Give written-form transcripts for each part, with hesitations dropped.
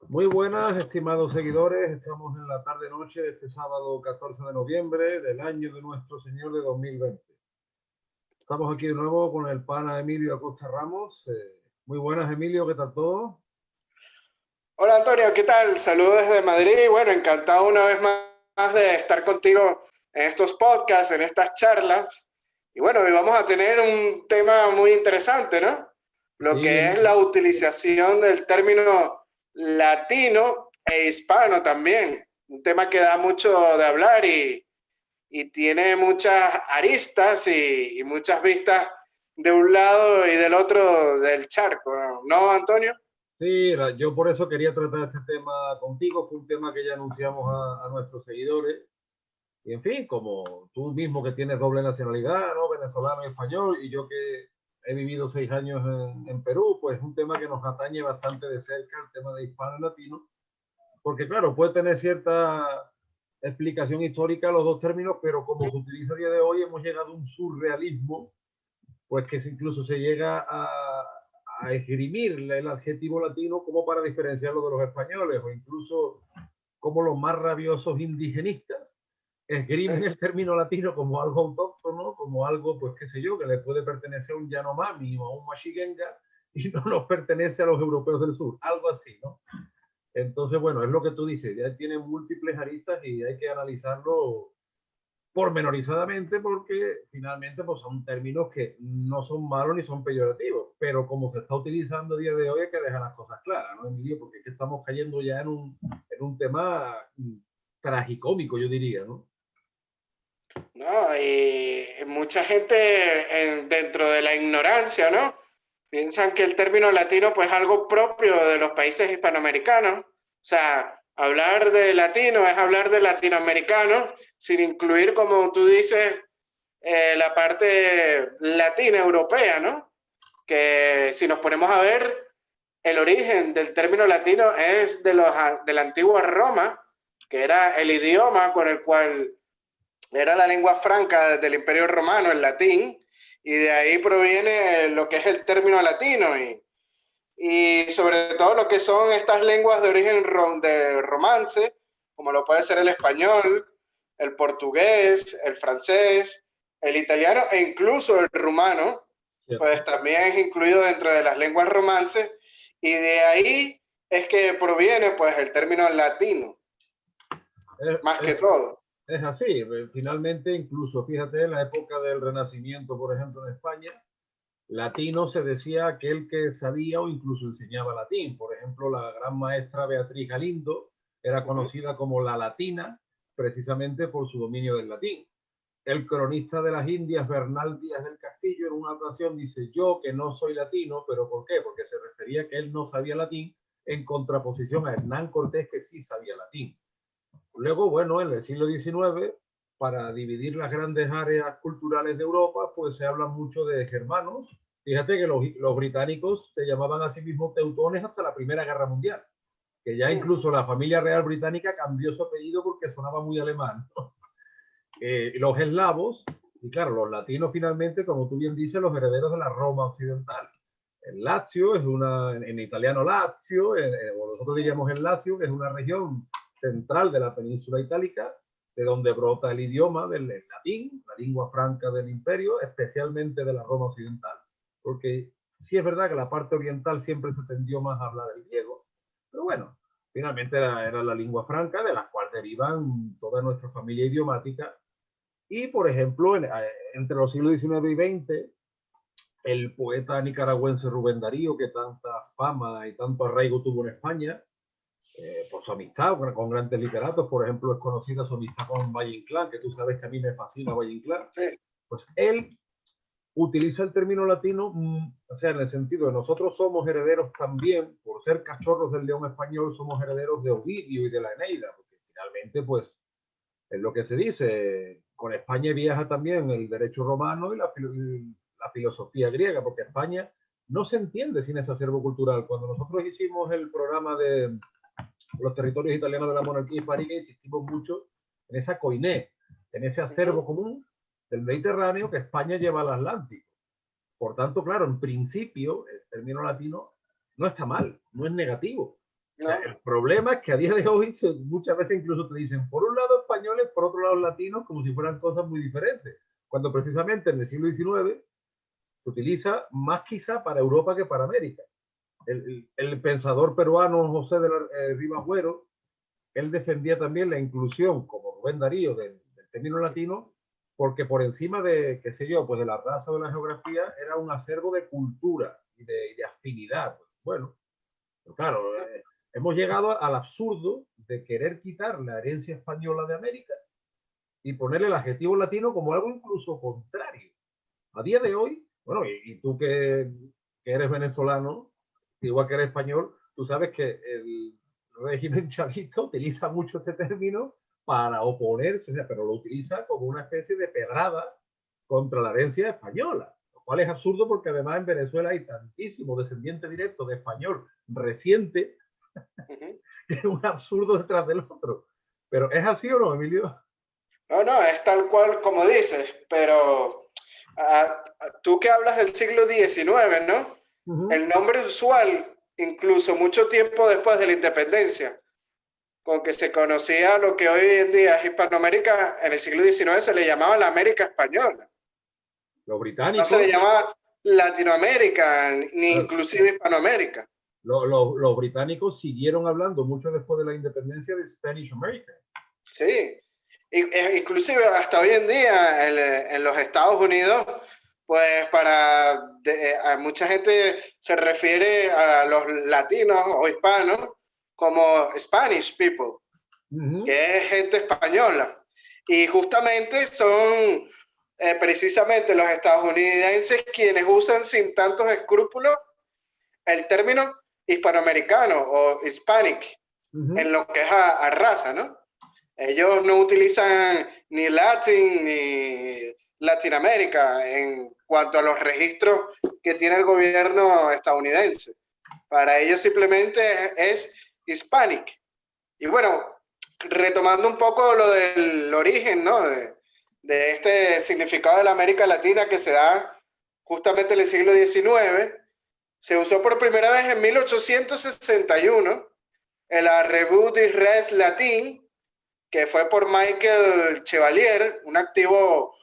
Muy buenas, estimados seguidores. Estamos en la tarde-noche de este sábado 14 de noviembre del año de nuestro Señor de 2020. Estamos aquí de nuevo con el pana Emilio Acosta Ramos. Muy buenas, Emilio, ¿qué tal todo? Hola Antonio, ¿qué tal? Saludos desde Madrid. Bueno, encantado una vez más de estar contigo en estos podcasts, en estas charlas. Y bueno, hoy vamos a tener un tema muy interesante, ¿no? Lo Sí, que es la utilización del término latino e hispano también. Un tema que da mucho de hablar y tiene muchas aristas y muchas vistas de un lado y del otro del charco, ¿no, Antonio? sí, yo por eso quería tratar este tema contigo. Fue un tema que ya anunciamos a nuestros seguidores. Y en fin, como tú mismo que tienes doble nacionalidad, ¿no? Venezolano y español, y yo que he vivido 6 años en Perú, pues es un tema que nos atañe bastante de cerca, el tema de hispano y latino, porque claro, puede tener cierta explicación histórica los dos términos, pero como se utiliza a día de hoy, hemos llegado a un surrealismo, pues que incluso se llega a esgrimir el adjetivo latino como para diferenciarlo de los españoles, o incluso como los más rabiosos indigenistas esgrimen el término latino como algo autóctono, como algo, pues qué sé yo, que le puede pertenecer a un Yanomami o a un Mashigenga y no nos pertenece a los europeos del sur, algo así, ¿no? Entonces, bueno, es lo que tú dices, ya tiene múltiples aristas y hay que analizarlo pormenorizadamente porque finalmente pues, son términos que no son malos ni son peyorativos, pero como se está utilizando a día de hoy hay que dejar las cosas claras, ¿no, Emilio? Porque es que estamos cayendo ya en un tema tragicómico, yo diría, ¿no? ¿No? Y mucha gente dentro de la ignorancia, ¿no? Piensan que el término latino pues es algo propio de los países hispanoamericanos. O sea, hablar de latino es hablar de latinoamericanos sin incluir, como tú dices, la parte latina europea, ¿no? Que si nos ponemos a ver, el origen del término latino es de la antigua Roma, que era el idioma con el cual era la lengua franca del Imperio Romano, el latín, y de ahí proviene lo que es el término latino y sobre todo lo que son estas lenguas de origen de romance, como lo puede ser el español, el portugués, el francés, el italiano e incluso el rumano, pues ¿Cierto? también es incluido dentro de las lenguas romances y de ahí es que proviene pues el término latino, Es, más que es, todo. es así, finalmente incluso, fíjate, en la época del Renacimiento, por ejemplo, en España, latino se decía aquel que sabía o incluso enseñaba latín. Por ejemplo, la gran maestra Beatriz Galindo era Uh -huh. conocida como la latina precisamente por su dominio del latín. El cronista de las Indias, Bernal Díaz del Castillo, en una ocasión dice: yo que no soy latino, ¿pero por qué? Porque se refería a que él no sabía latín en contraposición a Hernán Cortés, que sí sabía latín. Luego, bueno, en el siglo XIX, para dividir las grandes áreas culturales de Europa, pues se habla mucho de germanos. Fíjate que los británicos se llamaban a sí mismos teutones hasta la Primera Guerra Mundial, que ya incluso la familia real británica cambió su apellido porque sonaba muy alemán, ¿no? Los eslavos, y claro, los latinos finalmente, como tú bien dices, los herederos de la Roma occidental. El Lazio es en italiano Lazio, o nosotros diríamos el Lazio, que es una región central de la península itálica, de donde brota el idioma del latín, la lengua franca del imperio, especialmente de la Roma occidental. Porque sí es verdad que la parte oriental siempre se tendió más a hablar el griego, pero bueno, finalmente era la lengua franca de la cual derivan toda nuestra familia idiomática. Y, por ejemplo, entre los siglos XIX y XX, el poeta nicaragüense Rubén Darío, que tanta fama y tanto arraigo tuvo en España, por su amistad con grandes literatos, por ejemplo, es conocida su amistad con Valle Inclán, que tú sabes que a mí me fascina Valle Inclán, Sí. pues él utiliza el término latino, o sea, en el sentido de nosotros somos herederos también, por ser cachorros del león español, somos herederos de Ovidio y de la Eneida, porque finalmente, pues, es lo que se dice, con España viaja también el derecho romano y la filosofía griega, porque España no se entiende sin ese acervo cultural. Cuando nosotros hicimos el programa de los territorios italianos de la monarquía hispánica, insistimos mucho en esa coiné, en ese Uh -huh. acervo común del Mediterráneo que España lleva al Atlántico. Por tanto, claro, en principio, el término latino no está mal, no es negativo. No. El problema es que a día de hoy muchas veces incluso te dicen, por un lado españoles, por otro lado latinos, como si fueran cosas muy diferentes, cuando precisamente en el siglo XIX se utiliza más quizá para Europa que para América. El pensador peruano José de Rivas Buero, él defendía también la inclusión, como Rubén Darío, del término latino, porque por encima de, qué sé yo, pues de la raza o de la geografía, era un acervo de cultura y de afinidad. Bueno, pero claro, hemos llegado al absurdo de querer quitar la herencia española de América y ponerle el adjetivo latino como algo incluso contrario. A día de hoy, bueno, y tú que eres venezolano, igual que eres español, tú sabes que el régimen chavista utiliza mucho este término para oponerse, o sea, pero lo utiliza como una especie de pedrada contra la herencia española, lo cual es absurdo porque además en Venezuela hay tantísimo descendiente directo de español reciente que es un absurdo detrás del otro. Pero ¿es así o no, Emilio? No, no, es tal cual como dices, pero tú que hablas del siglo XIX, ¿no? El nombre usual, incluso mucho tiempo después de la independencia, con que se conocía lo que hoy en día es Hispanoamérica, en el siglo XIX se le llamaba la América Española. Los No británicos. se le llamaba Latinoamérica, ni inclusive Hispanoamérica. Los británicos siguieron hablando mucho después de la independencia de Spanish America. Sí, inclusive hasta hoy en día en los Estados Unidos, pues a mucha gente se refiere a los latinos o hispanos como Spanish people, que es gente española. Y justamente son precisamente los estadounidenses quienes usan sin tantos escrúpulos el término hispanoamericano o hispanic en lo que es a raza, ¿no? Ellos no utilizan ni Latin ni Latinoamérica en cuanto a los registros que tiene el gobierno estadounidense. Para ellos simplemente es Hispanic. Y bueno, retomando un poco lo del origen, ¿no? de este significado de la América Latina que se da justamente en el siglo XIX, se usó por primera vez en 1861 en la Revue de Res Latin, que fue por Michael Chevalier, un activo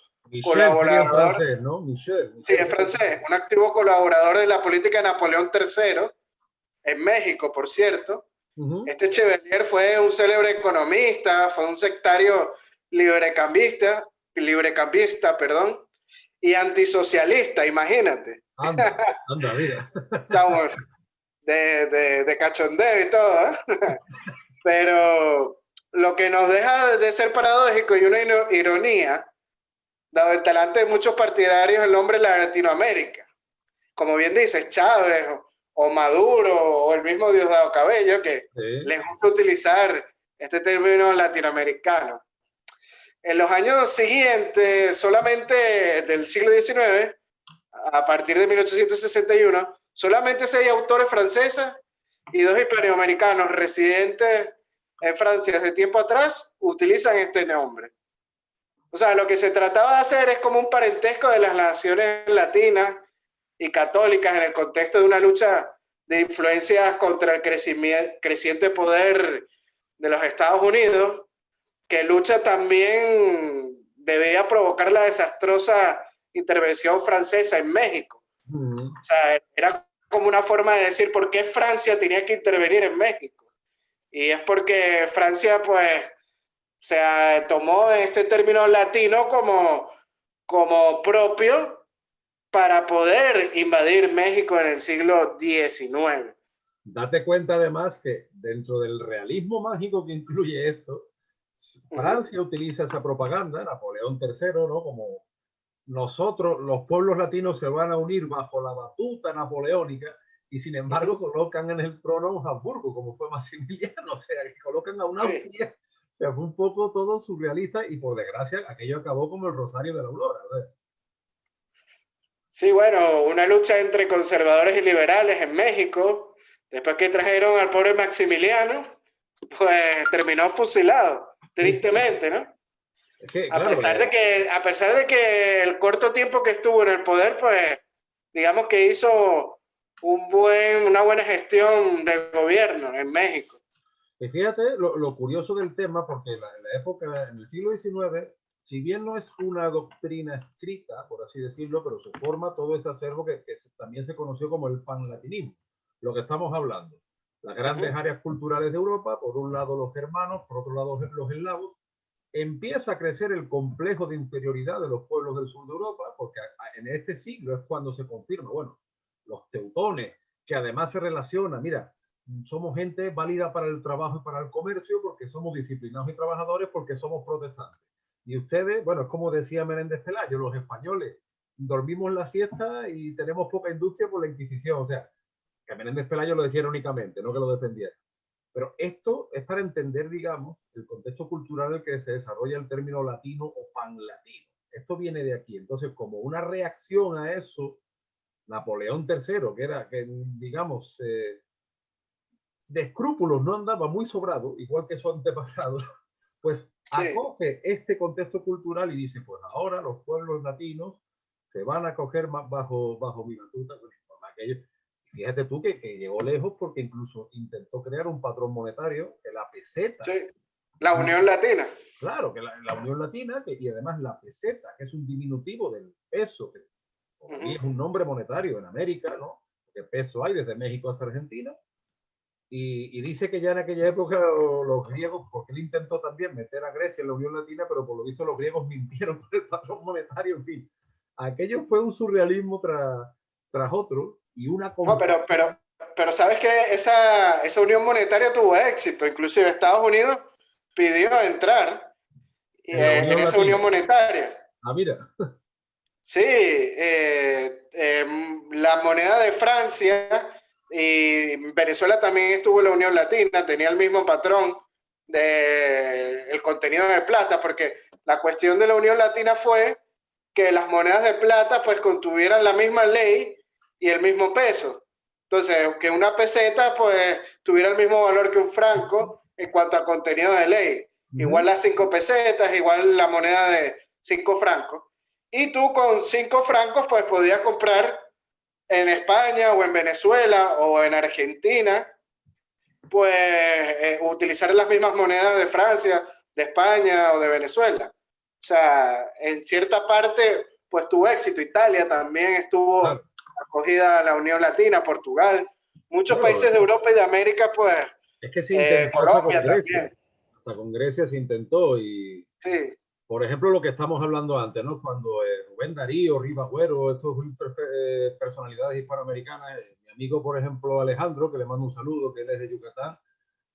colaborador. Francés, ¿no? Michel. Sí, es francés, un activo colaborador de la política de Napoleón III, en México, por cierto. Este Chevalier fue un célebre economista, fue un sectario librecambista, y antisocialista, imagínate. Anda, mira. O sea, de cachondeo y todo, ¿eh? Pero lo que nos deja de ser paradójico y una ironía, dado el talante de muchos partidarios del nombre de la Latinoamérica. Como bien dices, Chávez o Maduro o el mismo Diosdado Cabello, que les gusta utilizar este término latinoamericano. En los años siguientes, solamente del siglo XIX, a partir de 1861, solamente 6 autores franceses y 2 hispanoamericanos residentes en Francia desde tiempo atrás utilizan este nombre. O sea, lo que se trataba de hacer es como un parentesco de las naciones latinas y católicas en el contexto de una lucha de influencias contra el creciente poder de los Estados Unidos, que lucha también debía provocar la desastrosa intervención francesa en México. O sea, era como una forma de decir por qué Francia tenía que intervenir en México. Y es porque Francia, pues, o sea, tomó este término latino como propio para poder invadir México en el siglo XIX. Date cuenta además que dentro del realismo mágico que incluye esto, Francia utiliza esa propaganda, Napoleón III, ¿no? Como nosotros, los pueblos latinos se van a unir bajo la batuta napoleónica y sin embargo colocan en el trono a un Habsburgo, como fue Maximiliano, o sea, que colocan a una Austria. O sea, fue un poco todo surrealista y por desgracia aquello acabó como el Rosario de la Aurora. Sí, bueno, una lucha entre conservadores y liberales en México. Después que trajeron al pobre Maximiliano, pues terminó fusilado, tristemente, ¿no? Es que, a pesar de que el corto tiempo que estuvo en el poder, pues digamos que hizo una buena gestión de gobierno en México. Y fíjate lo curioso del tema, porque en la época, en el siglo XIX, si bien no es una doctrina escrita, por así decirlo, pero se forma todo ese acervo que también se conoció como el panlatinismo, lo que estamos hablando. Las grandes áreas culturales de Europa, por un lado los germanos, por otro lado los eslavos, empieza a crecer el complejo de inferioridad de los pueblos del sur de Europa, porque en este siglo es cuando se confirma, bueno, los teutones, que además se relaciona, mira, somos gente válida para el trabajo y para el comercio porque somos disciplinados y trabajadores porque somos protestantes. Y ustedes, bueno, es como decía Menéndez Pelayo, los españoles dormimos la siesta y tenemos poca industria por la Inquisición. O sea, que Menéndez Pelayo lo decía irónicamente, no que lo defendiera. Pero esto es para entender, digamos, el contexto cultural en el que se desarrolla el término latino o panlatino. Esto viene de aquí. Entonces, como una reacción a eso, Napoleón III, que digamos, de escrúpulos no andaba muy sobrado, igual que su antepasado, pues acoge este contexto cultural y dice, pues ahora los pueblos latinos se van a acoger más bajo mi batuta. Fíjate tú que llegó lejos porque incluso intentó crear un patrón monetario, que la peseta. Sí. La Unión Latina. Claro, que la Unión Latina, y además la peseta, que es un diminutivo del peso, que es un nombre monetario en América, ¿no? Que peso hay desde México hasta Argentina. Y dice que ya en aquella época los griegos, porque él intentó también meter a Grecia en la Unión Latina, pero por lo visto los griegos mintieron por el patrón monetario, en fin. Aquello fue un surrealismo tras otro y una... No, pero sabes que esa unión monetaria tuvo éxito, inclusive Estados Unidos pidió entrar en esa unión monetaria. Ah, mira. Sí, la moneda de Francia y Venezuela también estuvo en la Unión Latina, tenía el mismo patrón del contenido de plata, porque la cuestión de la Unión Latina fue que las monedas de plata pues contuvieran la misma ley y el mismo peso. Entonces, que una peseta pues tuviera el mismo valor que un franco en cuanto a contenido de ley. Igual las 5 pesetas, igual la moneda de 5 francos. Y tú con 5 francos pues podías comprar en España o en Venezuela o en Argentina, pues utilizar las mismas monedas de Francia, de España o de Venezuela. O sea, en cierta parte pues tuvo éxito. Italia también estuvo acogida a la Unión Latina, Portugal, muchos países de Europa y de América, pues es que se intentó Colombia también. Hasta con Grecia se intentó y sí. Por ejemplo, lo que estamos hablando antes, ¿no? Cuando Rubén Darío, Rivas Agüero, estas personalidades hispanoamericanas, mi amigo, por ejemplo, Alejandro, que le mando un saludo, que él es de Yucatán,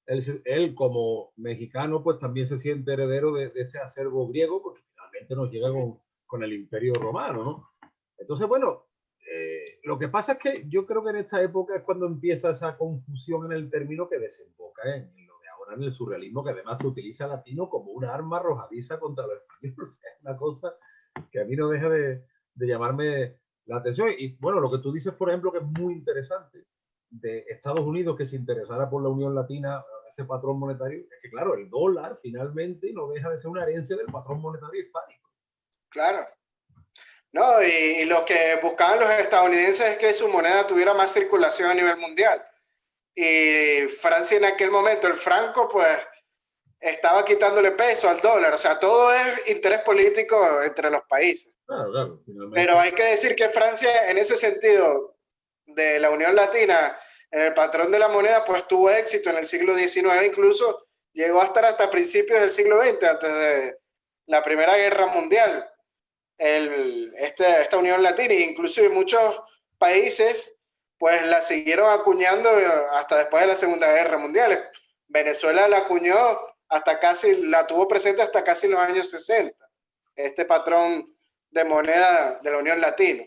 él como mexicano, pues también se siente heredero de ese acervo griego, porque finalmente nos llega con el Imperio Romano, ¿no? Entonces, bueno, lo que pasa es que yo creo que en esta época es cuando empieza esa confusión en el término que desemboca en lo de ahora en el surrealismo, que además se utiliza latino como una arma arrojadiza contra los españoles. Es una cosa que a mí no deja de llamarme la atención. Y bueno, lo que tú dices, por ejemplo, que es muy interesante, de Estados Unidos que se interesara por la Unión Latina, ese patrón monetario, es que claro, el dólar finalmente no deja de ser una herencia del patrón monetario hispánico. Claro. No, y lo que buscaban los estadounidenses es que su moneda tuviera más circulación a nivel mundial. Y Francia en aquel momento, el franco, pues estaba quitándole peso al dólar. O sea, todo es interés político entre los países. Claro, pero hay que decir que Francia, en ese sentido de la Unión Latina, en el patrón de la moneda, pues tuvo éxito en el siglo XIX, incluso llegó a estar hasta principios del siglo XX, antes de la Primera Guerra Mundial. Esta Unión Latina, e inclusive muchos países pues la siguieron acuñando hasta después de la Segunda Guerra Mundial. Venezuela la acuñó la tuvo presente hasta casi los años 60, este patrón de moneda de la Unión Latina.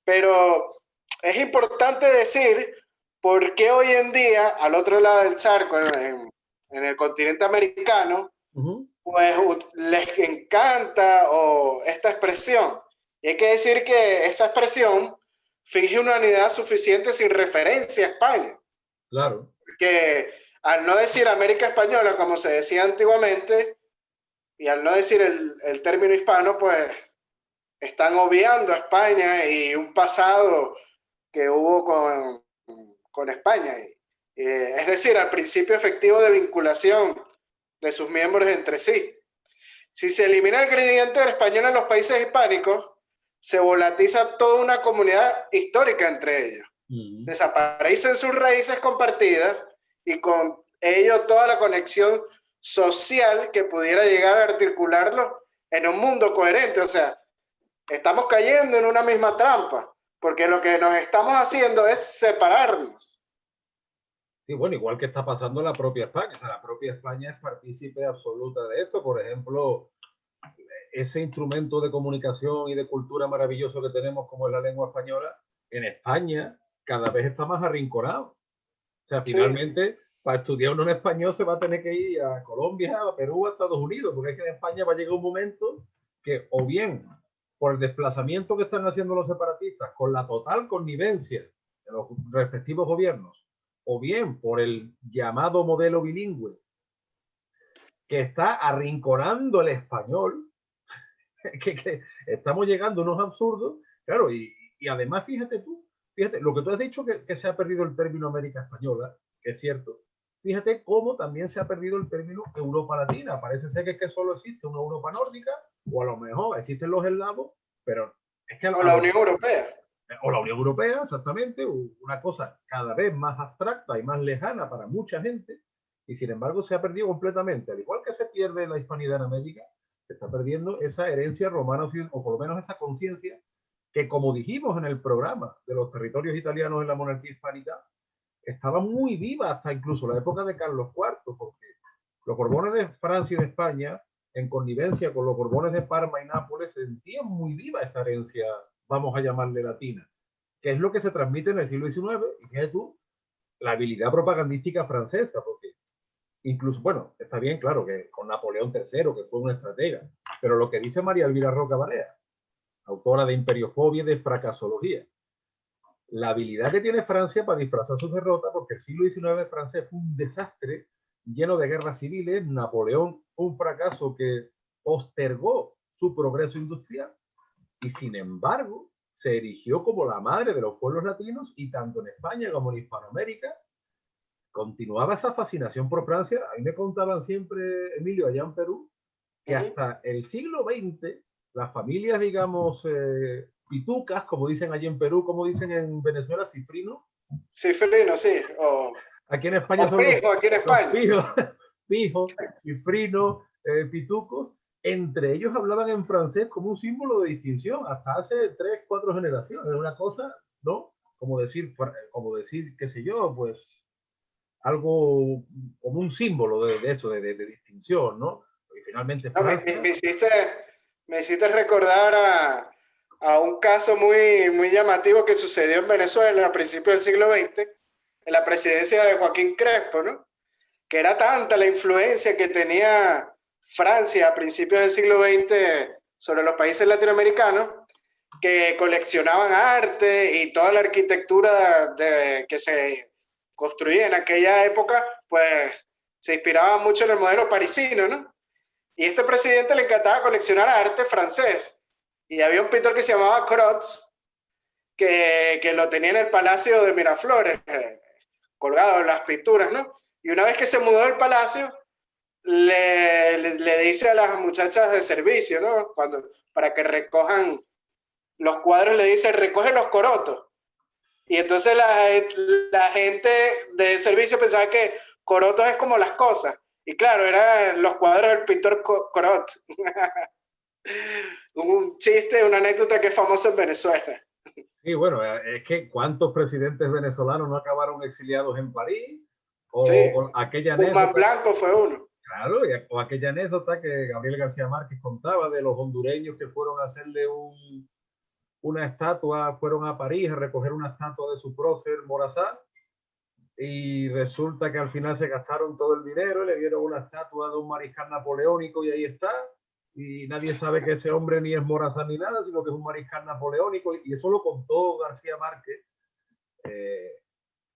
Pero es importante decir por qué hoy en día, al otro lado del charco, en el continente americano, pues les encanta esta expresión. Y hay que decir que esta expresión finge una unidad suficiente sin referencia a España. Claro. Que al no decir América Española, como se decía antiguamente, y al no decir el término hispano, pues están obviando a España y un pasado que hubo con España. Es decir, al principio efectivo de vinculación de sus miembros entre sí. Si se elimina el gradiente del español en los países hispánicos, se volatiza toda una comunidad histórica entre ellos. Desaparecen sus raíces compartidas y con ello toda la conexión social que pudiera llegar a articularlos en un mundo coherente. O sea, estamos cayendo en una misma trampa, porque lo que nos estamos haciendo es separarnos. Sí, bueno, igual que está pasando en la propia España. O sea, la propia España es partícipe absoluta de esto. Por ejemplo, ese instrumento de comunicación y de cultura maravilloso que tenemos como es la lengua española, en España cada vez está más arrinconado. O sea, finalmente, sí, para estudiar uno en español se va a tener que ir a Colombia, a Perú, a Estados Unidos, porque es que en España va a llegar un momento que o bien por el desplazamiento que están haciendo los separatistas con la total connivencia de los respectivos gobiernos, o bien por el llamado modelo bilingüe que está arrinconando el español, que estamos llegando a unos absurdos, claro, y además fíjate, lo que tú has dicho que se ha perdido el término América Española, que es cierto, fíjate cómo también se ha perdido el término Europa Latina. Parece ser que solo existe una Europa nórdica, o a lo mejor existen los eslavos, pero es que... O la Unión Europea. O la Unión Europea, exactamente, una cosa cada vez más abstracta y más lejana para mucha gente, y sin embargo se ha perdido completamente. Al igual que se pierde la hispanidad en América, se está perdiendo esa herencia romana, o por lo menos esa conciencia que, como dijimos en el programa de los territorios italianos en la monarquía hispánica, estaba muy viva hasta incluso la época de Carlos IV, porque los Borbones de Francia y de España, en connivencia con los Borbones de Parma y Nápoles, sentían muy viva esa herencia, vamos a llamarle latina, que es lo que se transmite en el siglo XIX, y fíjate tú, la habilidad propagandística francesa, porque incluso, bueno, está bien, claro, que con Napoleón III, que fue un estratega, pero lo que dice María Elvira Roca Barea, autora de Imperiofobia y de Fracasología, la habilidad que tiene Francia para disfrazar sus derrotas, porque el siglo XIX francés fue un desastre lleno de guerras civiles. Napoleón fue un fracaso que postergó su progreso industrial y sin embargo se erigió como la madre de los pueblos latinos, y tanto en España como en Hispanoamérica continuaba esa fascinación por Francia. A mí me contaban siempre, Emilio, allá en Perú, que hasta el siglo XX las familias, digamos, pitucas, como dicen allí en Perú, como dicen en Venezuela, cifrino. Cifrino, sí. Aquí en España son pijo, aquí en España. Pijo, cifrino, pitucos. Entre ellos hablaban en francés como un símbolo de distinción hasta hace 3, 4 generaciones. Es una cosa, ¿no? Como decir, qué sé yo, pues algo como un símbolo de eso, de distinción, ¿no? Y finalmente Francia... me hiciste recordar a un caso muy llamativo que sucedió en Venezuela a principios del siglo XX, en la presidencia de Joaquín Crespo, ¿no? Que era tanta la influencia que tenía Francia a principios del siglo XX sobre los países latinoamericanos, que coleccionaban arte y toda la arquitectura que se construía en aquella época, pues se inspiraba mucho en el modelo parisino, ¿no? Y a este presidente le encantaba coleccionar arte francés. Y había un pintor que se llamaba Corot, que lo tenía en el Palacio de Miraflores, colgado en las pinturas, ¿no? Y una vez que se mudó del palacio, le dice a las muchachas de servicio, ¿no? Para que recojan los cuadros, le dice, recoge los corotos. Y entonces la gente de servicio pensaba que corotos es como las cosas. Y claro, eran los cuadros del pintor Corot. Un chiste, una anécdota que es famosa en Venezuela. Sí, bueno, es que ¿cuántos presidentes venezolanos no acabaron exiliados en París? O, sí. o aquella anécdota... Guzmán Blanco fue uno. Claro, o aquella anécdota que Gabriel García Márquez contaba de los hondureños que fueron a hacerle una estatua, fueron a París a recoger una estatua de su prócer Morazán, y resulta que al final se gastaron todo el dinero y le dieron una estatua de un mariscal napoleónico y ahí está, y nadie sabe que ese hombre ni es Morazán ni nada, sino que es un mariscal napoleónico, y eso lo contó García Márquez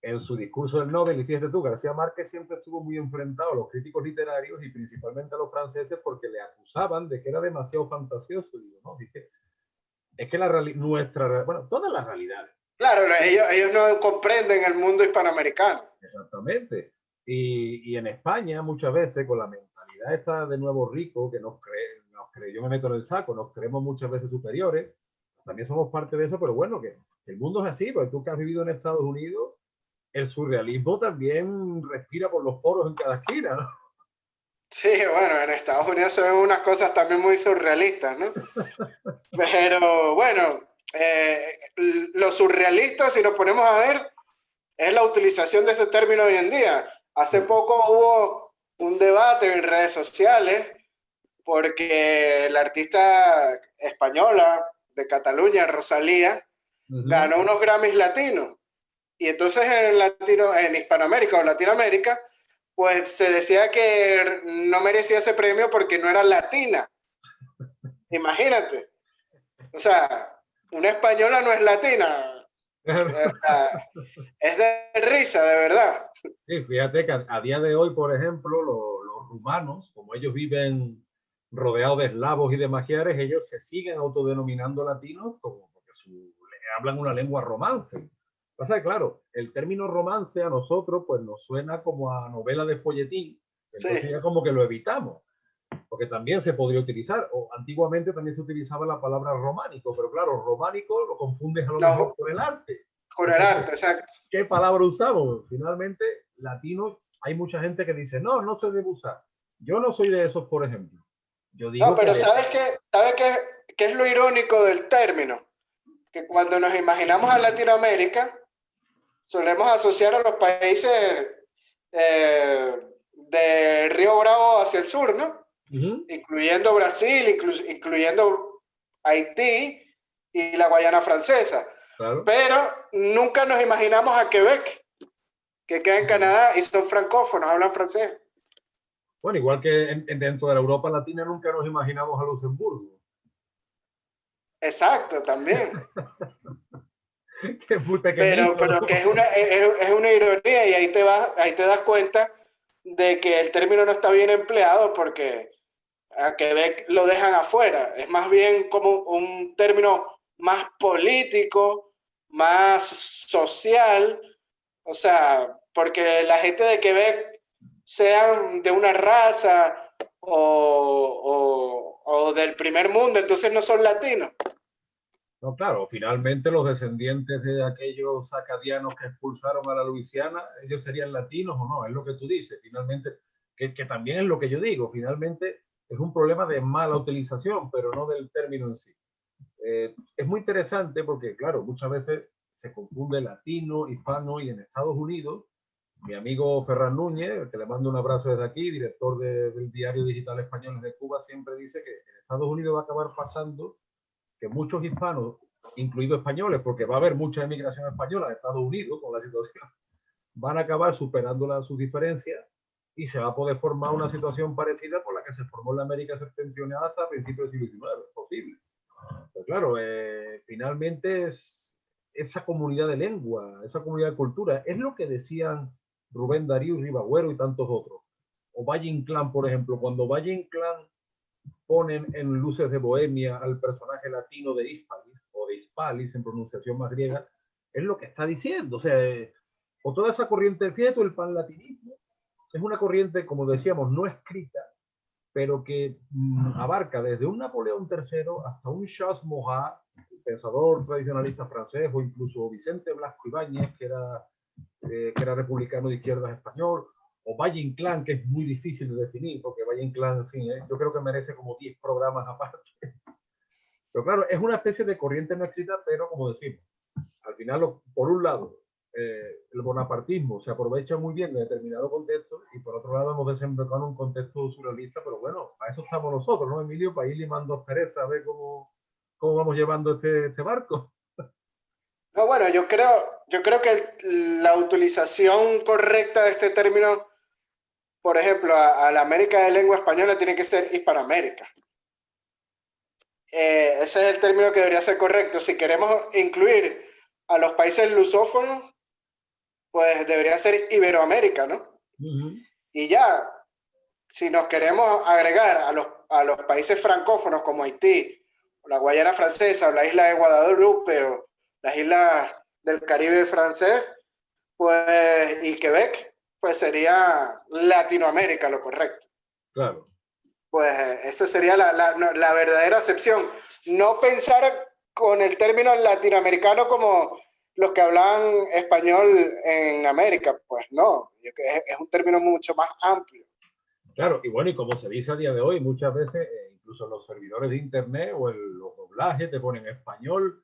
en su discurso del Nobel. Y fíjate tú, García Márquez siempre estuvo muy enfrentado a los críticos literarios y principalmente a los franceses porque le acusaban de que era demasiado fantasioso. Digo, no, dice, es que todas las realidades Claro, ellos no comprenden el mundo hispanoamericano. Exactamente. Y en España muchas veces con la mentalidad esta de nuevo rico que yo me meto en el saco, nos creemos muchas veces superiores, también somos parte de eso, pero bueno, que el mundo es así, porque tú que has vivido en Estados Unidos, el surrealismo también respira por los poros en cada esquina, ¿no? Sí, bueno, en Estados Unidos se ven unas cosas también muy surrealistas, ¿no? Pero bueno, lo surrealista, si nos ponemos a ver, es la utilización de este término hoy en día. Hace poco hubo un debate en redes sociales porque la artista española de Cataluña, Rosalía, ganó unos Grammys latinos. Y entonces en Hispanoamérica o Latinoamérica, pues se decía que no merecía ese premio porque no era latina. Imagínate. O sea, una española no es latina. O sea, es de risa, de verdad. Sí, fíjate que a día de hoy, por ejemplo, los rumanos, como ellos viven rodeados de eslavos y de magiares, ellos se siguen autodenominando latinos como porque hablan una lengua romance. Pasa que, claro, el término romance a nosotros pues nos suena como a novela de folletín, entonces Sí. ya como que lo evitamos, porque también se podría utilizar, o antiguamente también se utilizaba la palabra románico, pero claro, románico lo confundes a lo mejor No, con el arte. con el Entonces, arte, exacto. ¿qué palabra usamos? Finalmente, latino, hay mucha gente que dice, no, no se debe usar. Yo no soy de esos, por ejemplo. Yo No, digo que pero ¿sabes qué es lo irónico del término? Que cuando nos imaginamos a Latinoamérica, solemos asociar a los países de Río Bravo hacia el sur, ¿no? Incluyendo Brasil, incluyendo Haití y la Guayana Francesa. Claro. Pero nunca nos imaginamos a Quebec, que queda en Canadá y son francófonos, hablan francés. Bueno, igual que dentro de la Europa Latina nunca nos imaginamos a Luxemburgo. Exacto, también. Que es muy pequeñito. Pero que es una ironía y ahí te das cuenta de que el término no está bien empleado porque a Quebec lo dejan afuera. Es más bien como un término más político, más social. O sea, porque la gente de Quebec sean de una raza o del primer mundo, entonces no son latinos. No, claro, finalmente los descendientes de aquellos acadianos que expulsaron a la Luisiana, ellos serían latinos o no, es lo que tú dices, finalmente, que también es lo que yo digo, finalmente es un problema de mala utilización, pero no del término en sí. Es muy interesante porque, claro, muchas veces se confunde latino, hispano y en Estados Unidos, mi amigo Ferran Núñez, que le mando un abrazo desde aquí, director del Diario Digital Español de Cuba, siempre dice que en Estados Unidos va a acabar pasando que muchos hispanos, incluidos españoles, porque va a haber mucha emigración española de Estados Unidos con la situación, van a acabar superando sus diferencias y se va a poder formar una situación parecida con la que se formó en la América septentrional hasta principios del siglo XIX. Es posible. Pero claro, finalmente es esa comunidad de lengua, esa comunidad de cultura, es lo que decían Rubén Darío, Ribagüero y tantos otros. O Valle Inclán, por ejemplo, cuando Valle Inclán ponen en Luces de Bohemia al personaje latino de Hispalis, o de Hispalis en pronunciación más griega, es lo que está diciendo. O sea, o toda esa corriente, fíjate, el panlatinismo es una corriente, como decíamos, no escrita, pero que abarca desde un Napoleón III hasta un Charles Maurras, pensador tradicionalista francés, o incluso Vicente Blasco Ibáñez, que era republicano de izquierdas español, o Valle Inclán, que es muy difícil de definir, porque Valle Inclán, en fin, yo creo que merece como 10 programas aparte. Pero claro, es una especie de corriente no escrita, pero como decimos, al final, por un lado, el bonapartismo se aprovecha muy bien de determinado contexto y por otro lado hemos desembocado en un contexto surrealista, pero bueno, para eso estamos nosotros, ¿no, Emilio? Para ir limando pereza, a ver cómo vamos llevando este barco. No, bueno, yo creo que la utilización correcta de este término, por ejemplo, a la América de lengua española tiene que ser Hispanoamérica. Ese es el término que debería ser correcto. Si queremos incluir a los países lusófonos, pues debería ser Iberoamérica, ¿no? Y ya, si nos queremos agregar a los países francófonos como Haití, o la Guayana Francesa, o la isla de Guadalupe, o las islas del Caribe francés, pues, y Quebec, pues sería Latinoamérica lo correcto. Claro. Pues esa sería la verdadera acepción. No pensar con el término latinoamericano como los que hablan español en América, pues no, es un término mucho más amplio. Claro, y bueno, y como se dice a día de hoy, muchas veces, incluso los servidores de internet o los doblajes te ponen español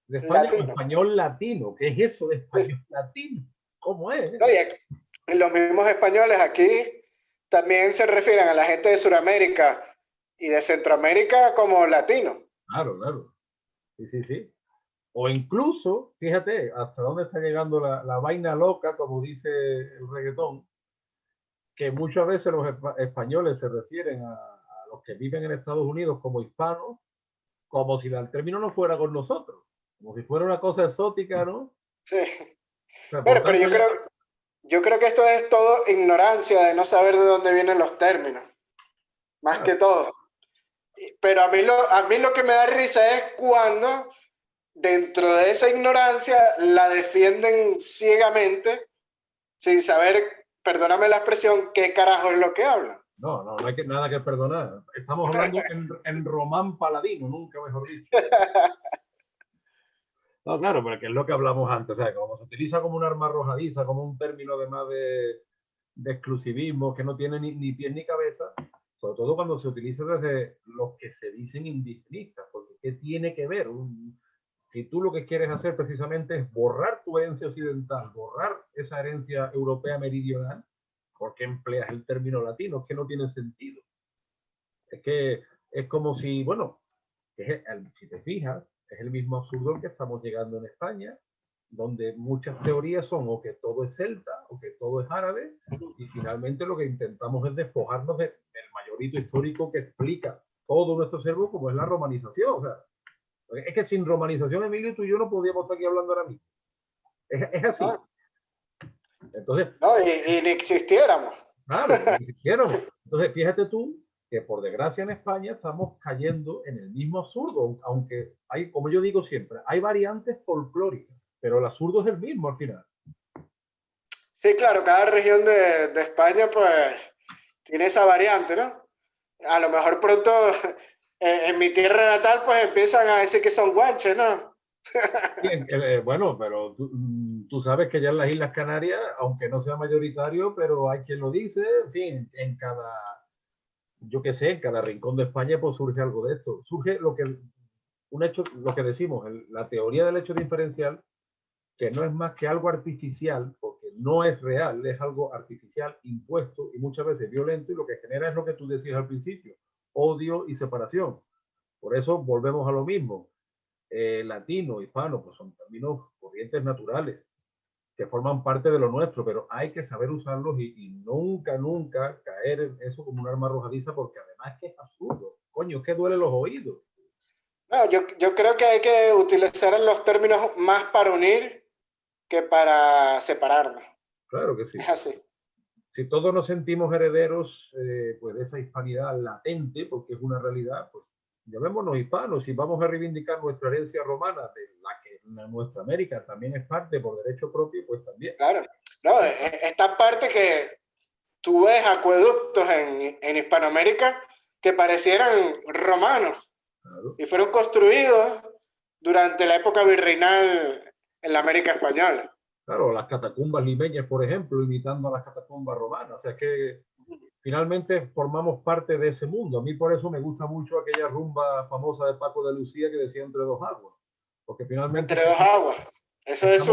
de España o Latino. español latino. ¿Qué es eso de español latino? ¿Cómo es? No, y los mismos españoles aquí también se refieren a la gente de Sudamérica y de Centroamérica como latino. Claro, claro. Sí, sí, sí. O incluso, fíjate, hasta dónde está llegando la vaina loca, como dice el reggaetón, que muchas veces los españoles se refieren a los que viven en Estados Unidos como hispanos, como si el término no fuera con nosotros, como si fuera una cosa exótica, ¿no? Sí. O sea, por Pero tanto, yo creo que esto es todo ignorancia de no saber de dónde vienen los términos, más claro, que todo. Pero a mí lo que me da risa es cuando dentro de esa ignorancia la defienden ciegamente sin saber, perdóname la expresión, qué carajo es lo que hablan. no hay nada que perdonar. Estamos hablando en román paladino, nunca mejor dicho. No, claro, porque es lo que hablamos antes, o sea, como se utiliza como un arma arrojadiza, como un término además de exclusivismo que no tiene ni pies ni cabeza, sobre todo cuando se utiliza desde los que se dicen indigenistas, porque ¿qué tiene que ver? Si tú lo que quieres hacer precisamente es borrar tu herencia occidental, borrar esa herencia europea meridional, ¿por qué empleas el término latino? Es que no tiene sentido. Es que es como si, bueno, si te fijas, es el mismo absurdo al que estamos llegando en España, donde muchas teorías son o que todo es celta o que todo es árabe, y finalmente lo que intentamos es despojarnos del mayorito histórico que explica todo nuestro cerebro, como es la romanización. O sea, es que sin romanización, Emilio, tú y yo no podríamos estar aquí hablando ahora mismo. Es así. ¿No? Entonces, No, y ni existiéramos. claro, ni quisiéramos. Entonces, fíjate tú que por desgracia en España estamos cayendo en el mismo absurdo, aunque hay, como yo digo siempre, hay variantes folclóricas, pero el absurdo es el mismo al final. Sí, claro, cada región de España pues tiene esa variante, ¿no? A lo mejor pronto en mi tierra natal pues empiezan a decir que son guanches, ¿no? Bien, bueno, pero tú sabes que ya en las Islas Canarias, aunque no sea mayoritario, pero hay quien lo dice, en fin, en cada, yo qué sé, en cada rincón de España pues surge algo de esto. Surge un hecho, lo que decimos, la teoría del hecho diferencial, que no es más que algo artificial, porque no es real, es algo artificial, impuesto y muchas veces violento, y lo que genera es lo que tú decías al principio, odio y separación. Por eso volvemos a lo mismo. Latino, hispano, pues son términos corrientes naturales que forman parte de lo nuestro, pero hay que saber usarlos y nunca, nunca caer en eso como un arma arrojadiza, porque además que es absurdo. Coño, es que duele los oídos. No, yo creo que hay que utilizar los términos más para unir que para separarnos. Claro que sí. Es así. Si todos nos sentimos herederos pues de esa hispanidad latente, porque es una realidad, pues llamémonos hispanos. Si vamos a reivindicar nuestra herencia romana, de la que nuestra América también es parte por derecho propio, pues también. Claro. No, esta parte que tú ves acueductos en Hispanoamérica que parecieran romanos. Claro. Y fueron construidos durante la época virreinal en la América española. Claro, las catacumbas limeñas, por ejemplo, imitando a las catacumbas romanas. O sea, que finalmente formamos parte de ese mundo. A mí por eso me gusta mucho aquella rumba famosa de Paco de Lucía que decía Entre dos aguas. Porque finalmente... Entre dos aguas. Eso es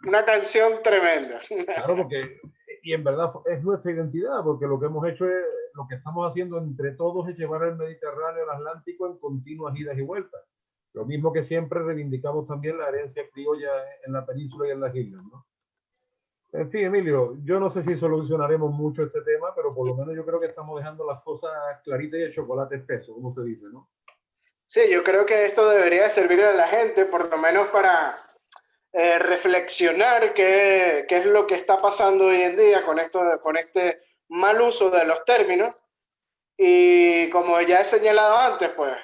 una canción tremenda. Claro, porque, y en verdad es nuestra identidad, porque lo que hemos hecho es, lo que estamos haciendo entre todos es llevar el Mediterráneo al Atlántico en continuas idas y vueltas. Lo mismo que siempre reivindicamos también la herencia criolla en la península y en las islas, ¿no? En fin, Emilio, yo no sé si solucionaremos mucho este tema, pero por lo menos yo creo que estamos dejando las cosas claritas y el chocolate espeso, como se dice, ¿no? Sí, yo creo que esto debería servirle a la gente, por lo menos para reflexionar qué es lo que está pasando hoy en día con este mal uso de los términos. Y como ya he señalado antes, pues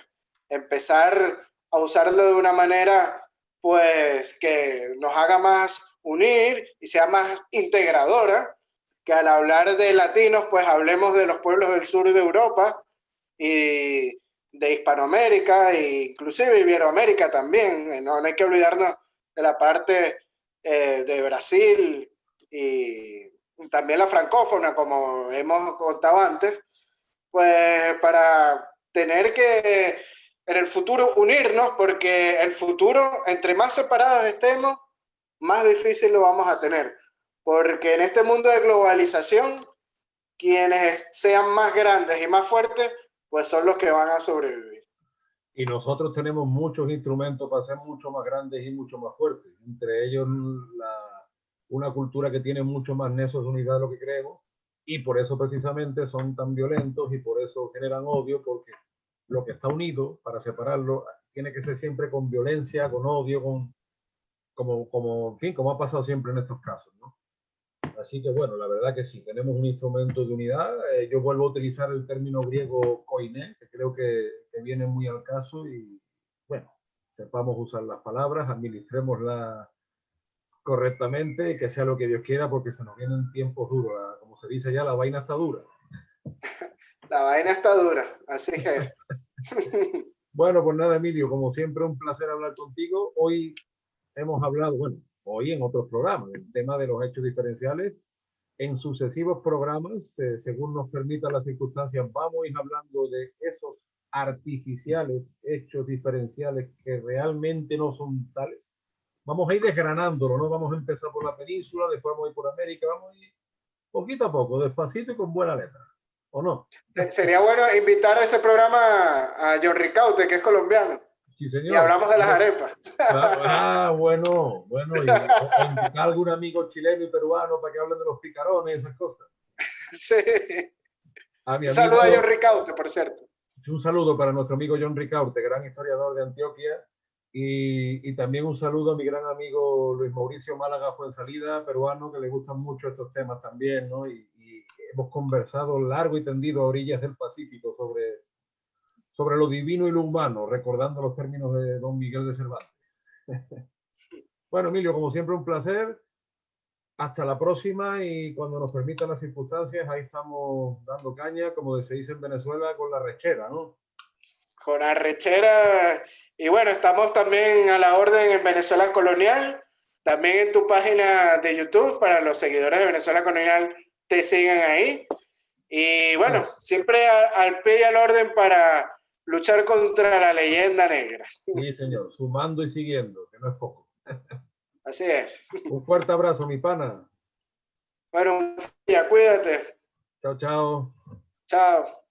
empezar a usarlo de una manera pues que nos haga más unir y sea más integradora, que al hablar de latinos, pues hablemos de los pueblos del sur de Europa y de Hispanoamérica e inclusive Iberoamérica también. No hay que olvidarnos de la parte de Brasil y también la francófona, como hemos contado antes, pues para tener que en el futuro unirnos, porque el futuro, entre más separados estemos, más difícil lo vamos a tener. Porque en este mundo de globalización, quienes sean más grandes y más fuertes, pues son los que van a sobrevivir. Y nosotros tenemos muchos instrumentos para ser mucho más grandes y mucho más fuertes. Entre ellos una cultura que tiene mucho más nexos de unidad de lo que creemos, y por eso precisamente son tan violentos y por eso generan odio, porque lo que está unido, para separarlo, tiene que ser siempre con violencia, con odio, en fin, como ha pasado siempre en estos casos, ¿no? Así que bueno, la verdad que sí, tenemos un instrumento de unidad. Yo vuelvo a utilizar el término griego koiné, que creo que viene muy al caso, y bueno, sepamos usar las palabras, administrémoslas correctamente y que sea lo que Dios quiera, porque se nos vienen tiempos duros. Como se dice ya, la vaina está dura. La vaina está dura, así que... Bueno, pues nada, Emilio, como siempre, un placer hablar contigo. Hoy hemos hablado, bueno, hoy en otros programas, el tema de los hechos diferenciales. En sucesivos programas, según nos permitan las circunstancias, vamos a ir hablando de esos artificiales hechos diferenciales que realmente no son tales. Vamos a ir desgranándolo, ¿no? Vamos a empezar por la península, después vamos a ir por América, vamos a ir poquito a poco, despacito y con buena letra, ¿o no? Sería bueno invitar a ese programa a John Ricaute, que es colombiano. Sí, señor. Y hablamos de las arepas. Bueno, o invitar a algún amigo chileno y peruano para que hablen de los picarones y esas cosas. Sí. A mi Un saludo amigo, a John Ricaute, por cierto. un saludo para nuestro amigo John Ricaute, gran historiador de Antioquia, y también un saludo a mi gran amigo Luis Mauricio Málaga Fuensalida, peruano, que le gustan mucho estos temas también, ¿no? Y hemos conversado largo y tendido a orillas del Pacífico sobre lo divino y lo humano, recordando los términos de don Miguel de Cervantes. Bueno, Emilio, como siempre, un placer. Hasta la próxima, y cuando nos permitan las circunstancias, ahí estamos dando caña, como se dice en Venezuela, con la rechera, ¿no? Con arrechera. Y bueno, estamos también a la orden en Venezuela Colonial. También en tu página de YouTube, para los seguidores de Venezuela Colonial, te siguen ahí. Y bueno, siempre al pie y al orden para luchar contra la leyenda negra. Sí, señor, sumando y siguiendo, que no es poco. Así es. Un fuerte abrazo, mi pana. Bueno, ya cuídate. Chao, chao. Chao.